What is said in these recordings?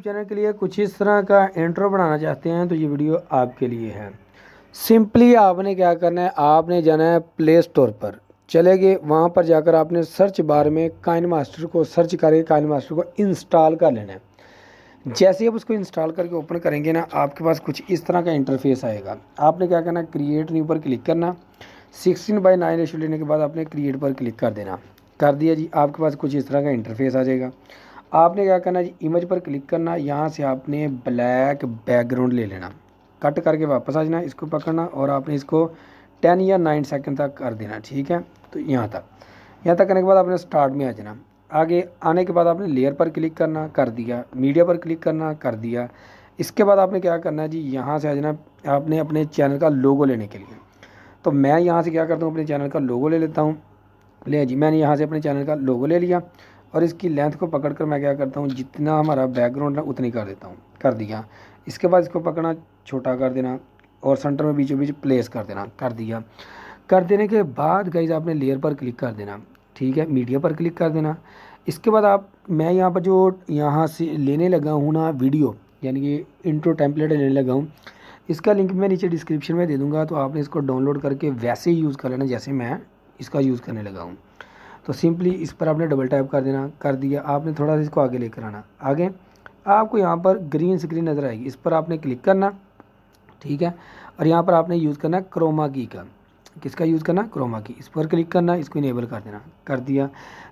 Channel के लिए कुछ इस तरह का इंट्रो बनाना चाहते हैं तो ये वीडियो आपके लिए है। सिंपली आपने क्या करना है, आपने जाना है प्ले स्टोर पर, चले गए वहाँ पर जाकर आपने सर्च बार में काइन मास्टर को सर्च करके काइन मास्टर को इंस्टॉल कर लेना है। जैसे ही आप उसको इंस्टॉल करके ओपन करेंगे ना, आपके पास कुछ इस तरह का इंटरफेस आएगा। आपने क्या करना है, क्रिएट न्यू पर क्लिक करना, 16:9 रेशो लेने के बाद आपने क्रिएट पर क्लिक कर देना। कर दिया जी, आपके पास कुछ इस तरह का इंटरफेस आ जाएगा। आपने क्या करना जी, इमेज पर क्लिक करना, यहाँ से आपने ब्लैक बैकग्राउंड ले लेना, कट करके वापस आ जाना, इसको पकड़ना और आपने इसको 10 या 9 सेकंड तक कर देना। ठीक है, तो यहाँ तक करने के बाद आपने स्टार्ट में आ जाना। आगे आने के बाद आपने लेयर पर क्लिक करना, कर दिया। मीडिया पर क्लिक करना, कर दिया। इसके बाद आपने क्या करना है जी, यहाँ से आ जाना आपने अपने चैनल का लोगो लेने के लिए। तो मैं यहाँ से क्या करता हूँ, अपने चैनल का लोगो ले लेता हूँ। ले जी, मैंने यहाँ से अपने चैनल का लोगो ले लिया और इसकी लेंथ को पकड़कर मैं क्या करता हूँ, जितना हमारा बैकग्राउंड है उतनी कर देता हूँ। कर दिया। इसके बाद इसको पकड़ना, छोटा कर देना और सेंटर में बीचों बीच प्लेस कर देना। कर दिया। कर देने के बाद गाइस आपने लेयर पर क्लिक कर देना। ठीक है, मीडिया पर क्लिक कर देना। इसके बाद मैं यहाँ पर जो यहाँ से लेने लगा हूँ ना वीडियो, यानी कि इंट्रो टेम्पलेट लेने लगा हूँ, इसका लिंक मैं नीचे डिस्क्रिप्शन में दे दूँगा। तो आपने इसको डाउनलोड करके वैसे ही यूज़ कर लेना जैसे मैं इसका यूज़ करने लगा हूँ। तो सिंपली इस पर आपने डबल टैप कर देना। कर दिया। आपने थोड़ा सा इसको आगे लेकर आना। आगे आपको यहाँ पर ग्रीन स्क्रीन नज़र आएगी, इस पर आपने क्लिक करना। ठीक है, और यहाँ पर आपने यूज़ करना क्रोमा की का। किसका यूज़ करना, क्रोमा की। इस पर क्लिक करना, इसको इनेबल कर देना। कर दिया।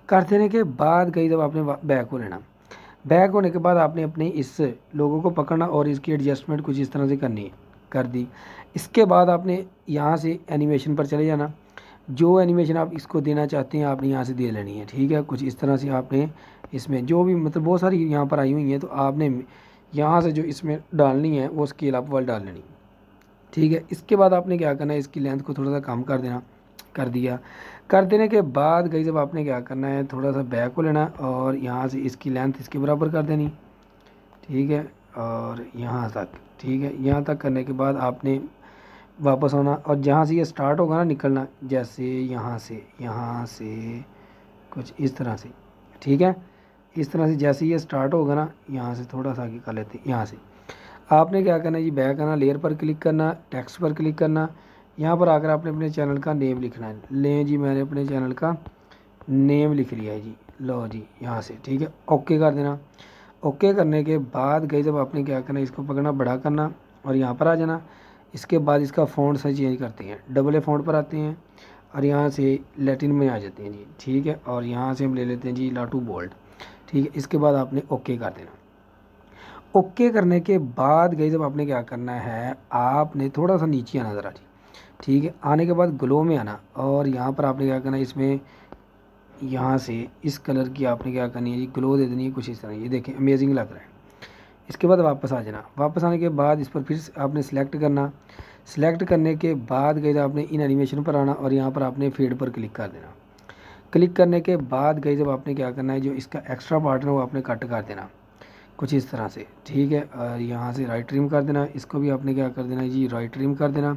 कर देने के बाद गई जब आपने बैक हो लेना। बैक होने के बाद आपने अपने इस लोगों को पकड़ना और इसकी एडजस्टमेंट कुछ इस तरह से करनी है। कर दी। इसके बाद आपने यहाँ से एनिमेशन पर चले जाना। जो एनिमेशन आप इसको देना चाहते हैं आपने यहाँ से दे लेनी है। ठीक है, कुछ इस तरह से आपने इसमें जो भी मतलब बहुत सारी यहाँ पर आई हुई हैं, तो आपने यहाँ से जो इसमें डालनी है वो स्केल अप वाली डाल लेनी। ठीक है, इसके बाद आपने क्या करना है, इसकी लेंथ को थोड़ा सा कम कर देना। कर दिया। कर देने के बाद गई जब आपने क्या करना है, थोड़ा सा बैक को लेना और यहाँ से इसकी लेंथ इसके बराबर कर देनी। ठीक है, और यहाँ तक। ठीक है, यहाँ तक करने के बाद आपने वापस आना और जहाँ से ये स्टार्ट होगा ना निकलना, जैसे यहाँ से कुछ इस तरह से। ठीक है, इस तरह से जैसे ये स्टार्ट होगा ना, यहाँ से थोड़ा सा आगे कर लेते हैं। यहाँ से आपने क्या करना है जी, बैक आना, लेयर पर क्लिक करना, टेक्स्ट पर क्लिक करना। यहाँ पर आकर आपने अपने चैनल का नेम लिखना है। लें जी, मैंने अपने चैनल का नेम लिख लिया है जी। लो जी, यहाँ से। ठीक है, ओके कर देना। ओके करने के बाद गई जब आपने क्या करना है, इसको पकड़ना, बड़ा करना और यहाँ पर आ जाना। इसके बाद इसका फ़ॉन्ट साइज चेंज करते हैं, डबल ए फ़ॉन्ट पर आते हैं और यहाँ से लैटिन में आ जाते हैं जी। ठीक है, और यहाँ से हम ले लेते हैं जी लाटू बोल्ड। ठीक है, इसके बाद आपने ओके कर देना। ओके करने के बाद गई जब आपने क्या करना है, आपने थोड़ा सा नीचे आना ज़रा जी। ठीक है, आने के बाद ग्लो में आना और यहाँ पर आपने क्या करना है, इसमें यहाँ से इस कलर की आपने क्या करनी है जी, ग्लो दे देनी है कुछ इस तरह। ये देखें अमेजिंग लग रहा है। इसके बाद वापस आ जाना। वापस आने के बाद इस पर फिर आपने सेलेक्ट करना। सेलेक्ट करने के बाद गई आपने इन एनिमेशन पर आना और यहाँ पर आपने फेड पर क्लिक कर देना। क्लिक करने के बाद गई जब आपने क्या करना है, जो इसका एक्स्ट्रा पार्ट है वो आपने कट कर देना कुछ इस तरह से। ठीक है, और यहाँ से राइट ट्रिम कर देना। इसको भी आपने क्या कर देना है जी, राइट ट्रिम कर देना।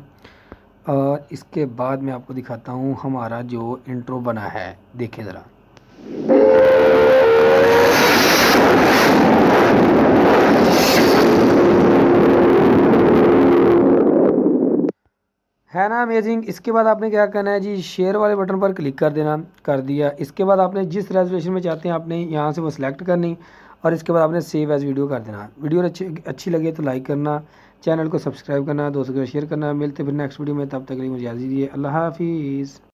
और इसके बाद मैं आपको दिखाता हूँ हमारा जो इंट्रो बना है, देखें ज़रा। है ना अमेजिंग। इसके बाद आपने क्या करना है जी, शेयर वाले बटन पर क्लिक कर देना। कर दिया। इसके बाद आपने जिस रेजोल्यूशन में चाहते हैं आपने यहाँ से वो सिलेक्ट करनी और इसके बाद आपने सेव एज़ वीडियो कर देना। वीडियो अच्छी लगे तो लाइक करना, चैनल को सब्सक्राइब करना, दोस्तों को शेयर करना। मिलते फिर नेक्स्ट वीडियो में, तब तक के लिए मुझे इजाज़त दीजिए। अल्लाह हाफिज़।